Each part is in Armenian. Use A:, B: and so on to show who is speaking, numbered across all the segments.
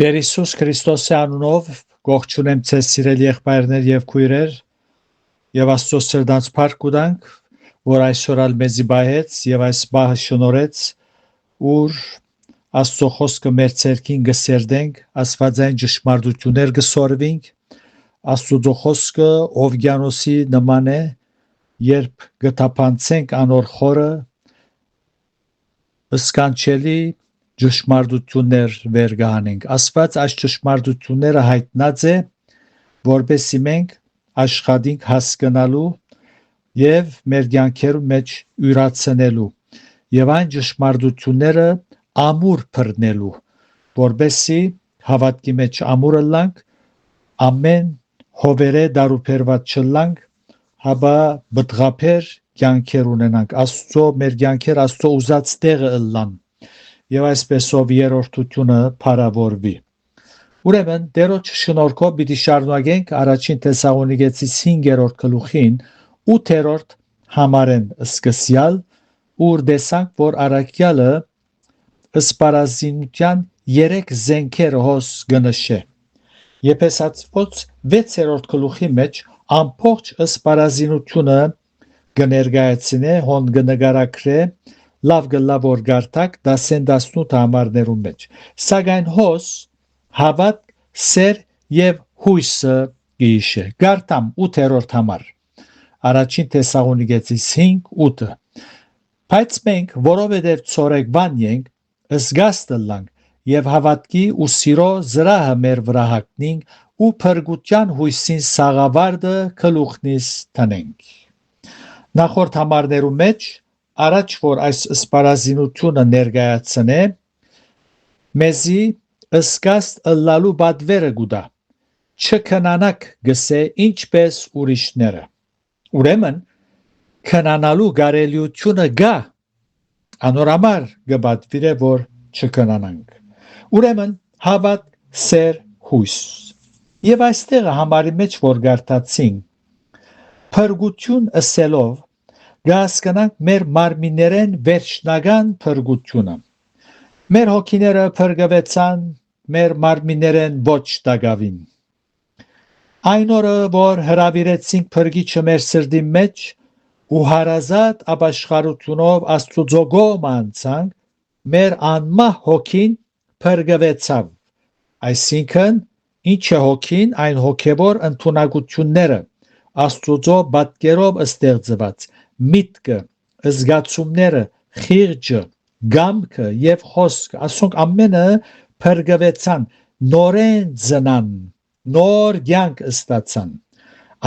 A: Տեր Հիսուս Քրիստոսի անունով ողջունեմ ձեզ սիրելի եղբայրներ եւ քույրեր եւ Աստծո սրտանց փառք ուտանք, որ այսօր ալ մեզի բայեց եւ այս բահը շնորհեց, ուր Աստծո խոսքը մեր ցերքին գսերդենք, աստվածային ճշմարտություններ գսորվենք, Աստծո խոսքը օվկիանոսի նման է, երբ գտապանցենք անոր խորը սկանչելի ճշմարտություններ վեր գանենք։ Աստված այս ճշմարտությունները հայտնած է, որպեսզի մենք աշխատենք հասկանալու եւ մեր կյանքերում մեջ յուրացնելու եւ այն ճշմարտությունները ամուր բռնելու, որպեսզի հավատքի մեջ ամուրը լանք, ամեն հովերե դարուբերված չլանք, հաբա բդղափեր կյանքեր ունենանք, Աստծո մեր կյանքեր Աստծո ուզած տեղը ըլլան եւ այսպեսով երրորդությունը փարավորվի։ Ուրեմն Տերոջ շնորհքով պիտի շարունակենք առաջին Թեսաղոնիկեցիս 5-րդ գլուխին 8-րդ համարեն սկսյալ, ուր տեսանք, որ առաքյալը սպարազինության 3 զենքեր հոս գնշե։ Եփեսացոց 6-րդ գլուխի մեջ ամբողջ սպարազինությունը կներկայացնե, հոն կնկարագրե լավ գլավոր գարտակ 10-18 համարներում մեջ։ Սակայն հոս հավատ, սեր եւ հույսը գիշե։ Գարտամ 8-րդ համար։ Առաջին Թեսաղոնիկեցիս 5:8։ Բայց մենք, որովհետև ծորեկվան ենք, զգաստը լանք եւ հավատքի ու սիրո զրահը մեր վրա հագնենք ու փրկության հույսին սաղավարտը գլուխնից տնենք։ Նախորդ համարներում մեջ առաջ որ այս սպարազինությունը ներկայացնե, մեզի ըսկաստ ըլլալու բադվերը գուտա, չքնանակ գսե ինչպես ուրիշները։ Ուրեմն քնանալու կարելիությունը գա, անորամար գբադվիրե, որ չքնանանք։ Ուրեմն հավատ, սեր, հույս։ Եվ այստեղ համարի մեջ որ գարտացինք, փրկություն ըսելով գասկանանք մեր մարմիններեն վերջնական փրկությունը։ Մեր հոգիները փրկվեցան, մեր մարմիններեն ոչ դակավին։ Այն օրը, որ հրավիրեցինք փրկիչը մեր սրտի մեջ ու հարազատ ապաշխարությունով Աստծո գոմ անցանք, մեր անմահ հոգին փրկվեցավ։ Այսինքն, ինչ է հոգին, այն հոգևոր ընդունակությունները, Աստծո պատկերով ստեղծված միտքը, զգացումները, խիղճը, գամքը եւ խոսքը, ասոնք ամենը փրկվեցան, նորեն ծնան, նոր կյանք ստացան։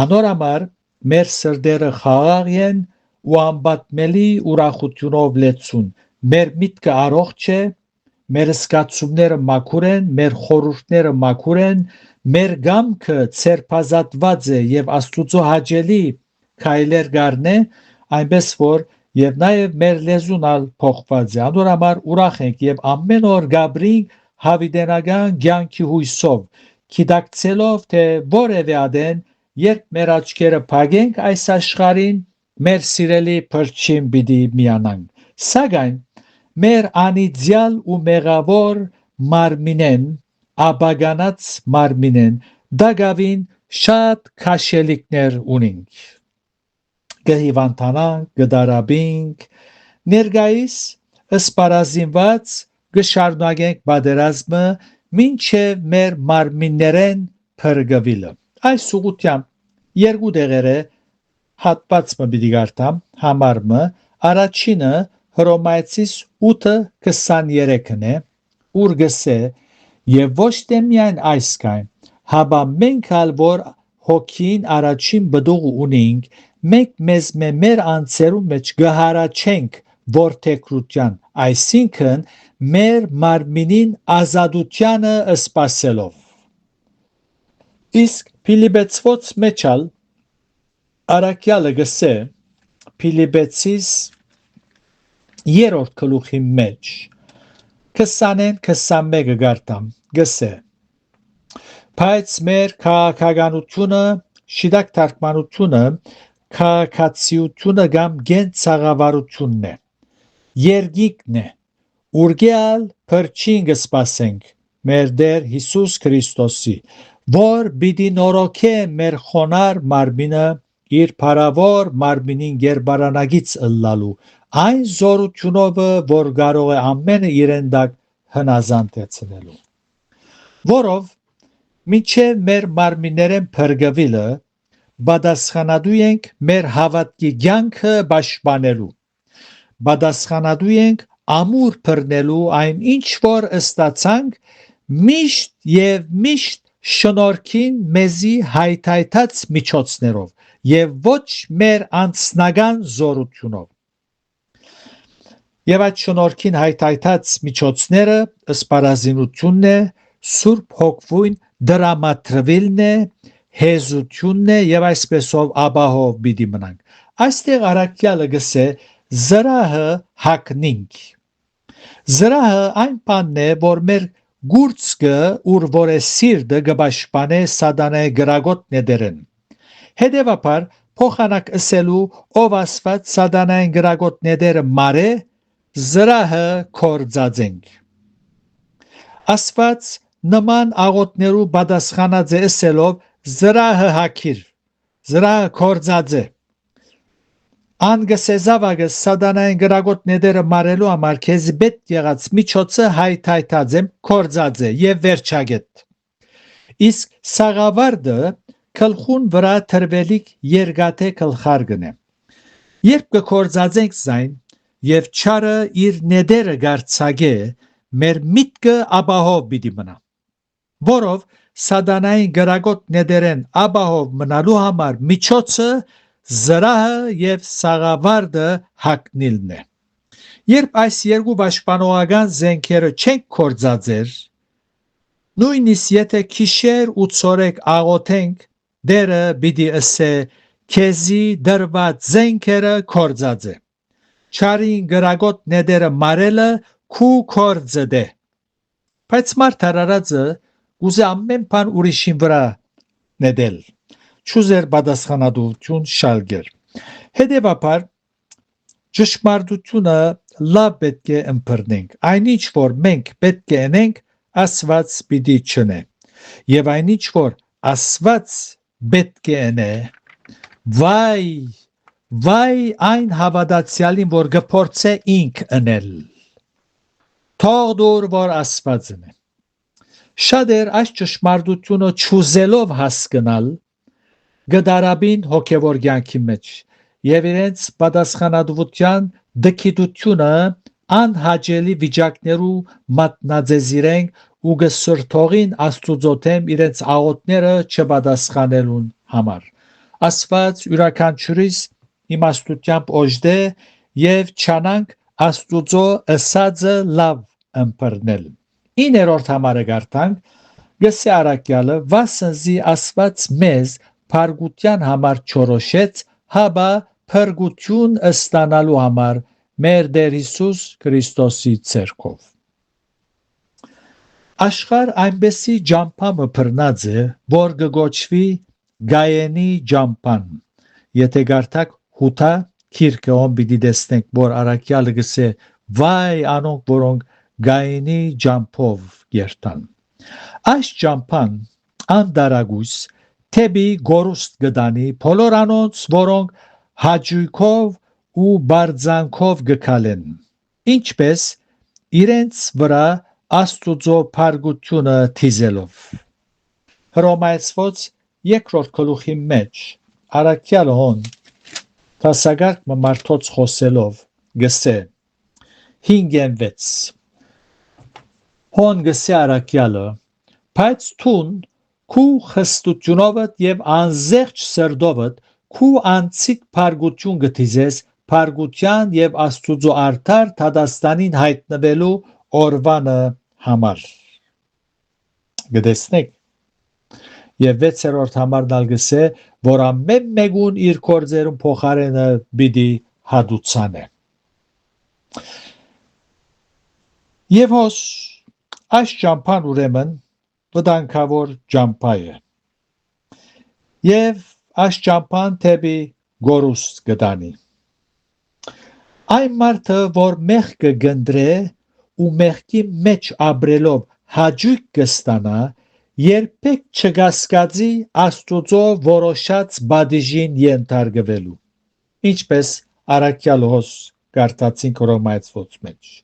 A: Անորամար մեր սրտերը խաղաղ են ու անպատմելի ուրախությունով լեցուն, մեր միտքը առողջ է, մեր զգացումները մաքուր են, մեր խորհուրդները մաքուր են, մեր գամքը ցերպազատված է եւ Աստծո հաճելի քայլեր գարնե, այնպես որ եւ նաեւ մեր լեզուն ալ փոխված է։ Անորամար ուրախ ենք եւ ամեն օր գաբրինք հավիտենական կյանքի հույսով, գիտակցելով թե որևէ ադեն, երբ մեր աչքերը փակենք այս աշխարհին, մեր սիրելի փրկին պիտի միանանք։ Սակայն մեր անիծյալ ու մեղավոր մարմինեն, աբագանած մարմինեն, դակավին շատ քաշելիքներ ունենք։ Գհիվանդանանք, գդարաբինք, ներգայիս սպարազինված գշարունակենք պատերազմը մինչև մեր մարմիններեն փրկվելը։ Այս ուղղությամբ երկու դեղերը հատվածը պիտի գարտամ, համարը առաջինը Հռոմայացիս 8:23-ն է, ուր գսե եւ ոչ թե միայն այս կայն, հաբա մենք ալ որ հոգին առաջին բդուղ ունենք, մենք մեզ մեր անձերում մեջ գհարաչենք որդեգրության, այսինքն մեր մարմինին ազատությանը սպասելով։ Իսկ Փիլիպեցոց մեջալ առաքյալը գսե Փիլիպեցիս 3-րդ գլուխի մեջ 20-21 գարտամ գսե բայց մեր քաղաքականությունը շիդակ թարգմանությունը քաղաքացիությունը կամ գենցաղավարությունն է, երգիկն է, ուրգեալ փրկին կսպասենք, մեր Տեր Հիսուս Քրիստոսի, որ պիտի նորոգե մեր խոնար մարմինը իր փարավոր մարմինին գերբարանագից ըլլալու այն զորությունով, որ կարող է ամենը իրեն դակ հնազանդեցնելու, որով մինչև մեր մարմիններեն փրկվելը բադասխանադու ենք մեր հավատքի կյանքը պաշտպանելու, բադասխանադու ենք ամուր բռնելու այն ինչ որ ստացանք միշտ եւ միշտ շնորհքին մեզի հայթայթած միջոցներով եւ ոչ մեր անձնական զորությունով եւ այդ շնորհքին հայթայթած միջոցները սպառազինությունն է Սուրբ Հոգվույն դրամատրվելն է հեզությունն է եւ այսպեսով աբահով պիտի մնանք այստեղ առաքյալը գսե զրահը հակնինք զրահը այն բանն է որ մեր գուրծքը ուր որ է սիրտը գբաշխանե սատանե գրագոտ նեդերեն հետևաբար փոխանակ ասելու ով ասված սատանային գրագոտ նեդերը մարե զրահը կորձածենք ասված նման աղոտներու պատասխանած է ասելով զրահը հակիր զրահը կորձած է անգսեզավագը սատանային գրագոտ նեդերը մարելու համար քեզ պետք եղած միջոցը հայթայթած եմ կորձած է եւ վերջագետ իսկ սաղավարտը քլխուն վրա թրվելիք երգաթե քլխարգն է երբ կկորձածենք զայն եւ չարը իր նեդերը գարցագե մեր միտքը աբահով պիտի մնա որով սատանային գրագոտ նեդերեն աբահով մնալու համար միջոցը զրահը եւ սաղավարտը հակնիլն է երբ այս երկու պաշտպանողական զենքերը չեն կորձածեր նույնիսկ եթե քիշեր ու ցորեկ աղոթենք դերը պիտի ասե քեզի դրված զենքերը կորձած է չարին գրագոտ նեդերը մարելը քու կորձը դե բայց մարդարարածը ուզե ամեն բան ուրիշին վրա նեդել չուզեր պատասխանատվություն շալգեր հետևաբար ճշմարտությունը լավ պետք է ըմբռնենք այնինչ որ մենք պետք է անենք ասված պիտի չնե եւ այնինչ որ ասված պետք է անե վայ այն հավատացյալին որ գփորձե ինք անել թող դուր որ ասվածն է շատեր այս ճշմարտությունը չուզելով հասկանալ գդարաբին հոգևոր կյանքի մեջ եւ իրենց պատասխանատվության դքիդությունը անհաջելի վիճակներու մատնաձեզիրեն ու գսրթողին աստուծոթեմ իրենց աղոտները չպատասխանելուն համար ասված յուրաքանչյուրիս իմաստությամբ օժդե եւ չանանք աստուծո ըսածը լավ ըմբռնել 9-րդ համարը գարտանք գսե առաքյալը վասնզի ասված մեզ փարգության համար չորոշեց հաբա փրկություն ստանալու համար մեր Տեր Հիսուս Քրիստոսի ցերկով աշխարհ այնպեսի ջամփամը բռնած է որ գոչվի գայենի ջամփան եթե գարտակ հութա քիրքը ոն պիտի տեսնենք որ առաքյալը գսե վայ անոնք որոնք գայենի ջամփով գերտան այս ջամփան անդարագույս թեբի գորուստ գդանի բոլոր անոնց որոնք հաջույքով ու բարձանքով գկալեն ինչպես իրենց վրա աստուծո փարգությունը թիզելով Հռոմայացված երկրորդ գլուխի մեջ առաքյալը հոն տասագարկ մարդոց խոսելով գսե 5:6 հոն գսե առաքյալը բայց թուն քու խստությունովդ եւ անզեղջ սրդովդ քու անցիկ փարգություն գտիզես փարգության եւ աստուծո արդար թադաստանին հայտնվելու օրվանը համար գտեսնեք եւ 6-րդ համարն ալգսե որ ամեն մեկուն իր կորձերուն փոխարենը պիտի հադուցանե եւ հոս այս ջամփան ուրեմն վտանգավոր ջամփա է եւ այս ջամփան թեպի գորուստ գտանի այն մարդը որ մեղքը գնդրե ու մեղքի մեջ ապրելով հաջույք կստանա, երբեք չգասկածի Աստուծո որոշած բադիժին ենթարկվելու։ Ինչպես Արաքյալոս կարդացինք Հռոմայացիների մեջ։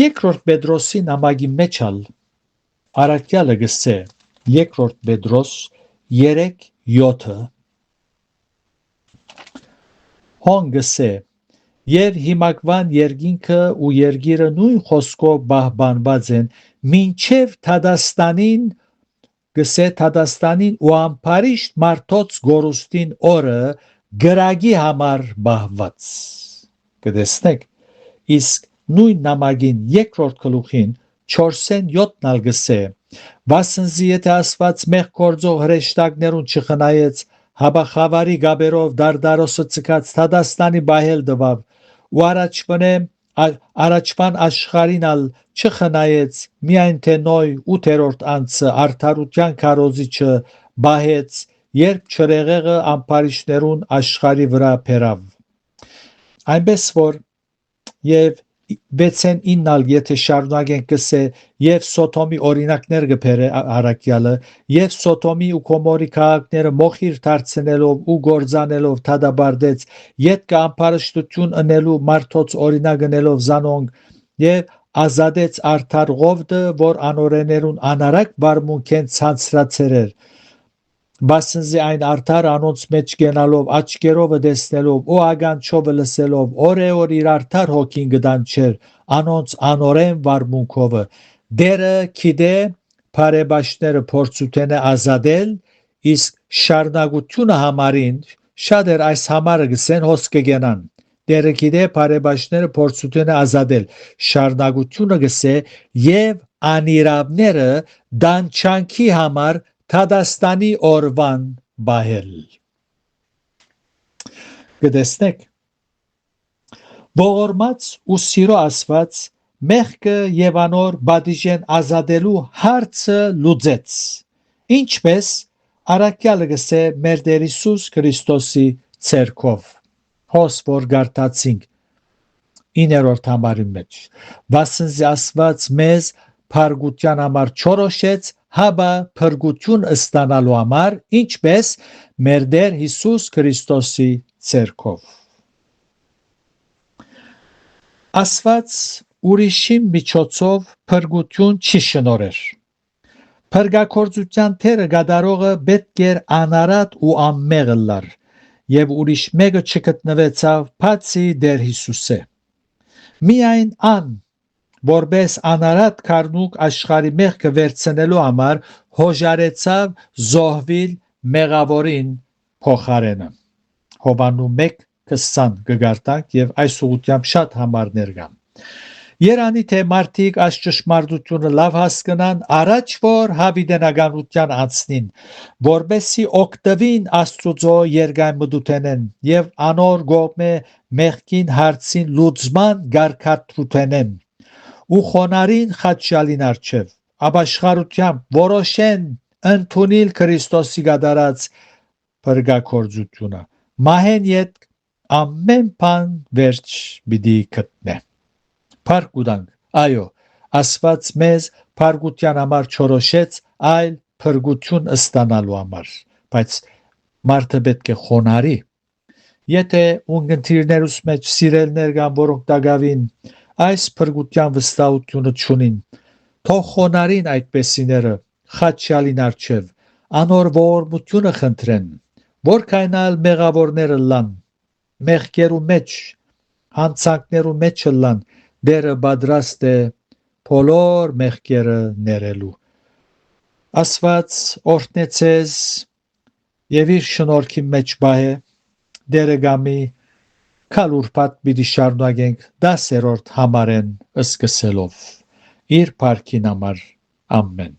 A: Երկրորդ Պետրոսի նամակի մեջ ալ Արաքյալը գսե երկրորդ Պետրոս 3:7 հոնգսե Եվ հիմակվան երկինքը ու երգիրը նույն խոսքով բահբանված են մինչև Թադաստանին գսե Թադաստանին ու ամփարիշտ մարդոց գորուստին օրը գրագի համար բահված կտեսնեք իսկ նույն նամակին երկրորդ գլուխին 4:7 ալ գսե վասնզի եթե Աստված մեղ գործող հրեշտակներուն չխնայեց հաբա խավարի գաբերով դարդարոսը ցկած Թադաստանի բայել դվավ ու առաջվան աշխարհին ալ չխնայեց միայն թե նոյ 8-րդ անցը արդարության քարոզիչը բահեց երբ չրեղեղը ամփարիշներուն աշխարհի վրա փերավ այնպես որ եւ 6-9 ալ եթե շարունակենք կսե եւ Սոթոմի օրինակներ գբերը Արաքյալը եւ Սոթոմի ու Գոմորի քաղաքները մոխիր դարձնելով ու գործանելով թադաբարդեց յետք ամփարշտություն ընելու մարդոց օրինակ ընելով զանոնք եւ ազատեց արդար ղովդը որ անօրեներուն անարակ բարմունքեն ցանցրացեր Բասնզի այն արդար անոնց մեջ գենալով աչքերովը տեսնելով ու ագանչովը լսելով օր իր արդար հոգին գդանչեր անոնց անորեն վարմունքովը դերը գիտե բարեբաշները փորձութենը ազատել իսկ շարունակությունը համարին շատեր այս համարը գսեն հոսքը գենան դերը գիտե բարեբաշները փորձութենը ազատել շարունակությունը գսե եւ անիրավները դանչանքի համար Թադաստանի օրվան բահել կտեսնեք ողորմած ու սիրո ասված մեղքը եւ անոր բադիժեն ազատելու հարցը լուծեց ինչպես Արաքյալը գսե մեր Տեր Հիսուս Քրիստոսի ցերկով հոս որ գարտացինք 9-րդ համարի մեջ վասնզի Աստված մեզ փարգության համար չորոշեց հաբա փրկություն ստանալու համար ինչպես մեր Տեր Հիսուս Քրիստոսի ցերկով Աստված ուրիշի միջոցով փրկություն չի շնորհեր Փրկակորձության թերը գադարողը պետք էր անարատ ու անմեղ լար եւ ուրիշ մեկը չգտնվեցավ բացի Տեր Հիսուսե միայն ան որբես անարատ քարնուկ աշխարի մեղքը վերցնելու համար հոժարեցավ զոհվիլ մեղավորին փոխարենը Հովանու 1:20 կգարտանք եւ այս ուղղությամբ շատ համարներ կան Երանի թե մարդիկ այս ճշմարտությունը լավ հասկանան առաջ որ հավիտենականության անցնին որբեսի օգտվին Աստուծո երկայմդութենեն եւ անոր գոմե մեղքին հարցին լուծման գարկատրութենեն ու խոնարին խաչալին արչև ապաշխարությամբ որոշեն ընդունել Քրիստոսի գդարած փրկակորձությունը մահեն յետ ամեն բան վերջ պիտի գտնե Փարգուտանք այո Աստված մեզ փարգության համար չորոշեց այլ փրկություն ստանալու համար բայց մարդը պետք է խոնարհի եթե ունգընտիրներուս մեջ սիրելներ կան որոնք դակավին այս փրկության վստահությունը չունին թող խոնարհին այդպեսիները խաչալին արչև անոր ողորմությունը խնդրեն որքանալ մեղավորները լան մեղքերու մեջ հանցանքներու մեջ լան Դերը պատրաստ է բոլոր մեղքերը ներելու Աստված օրհնեցես եւ իր շնորհքի մեջ բահե Դերը գամի քալուրփատ պիտի շարունակենք 10-րդ համարեն սկսելով իր փառքին համար ամեն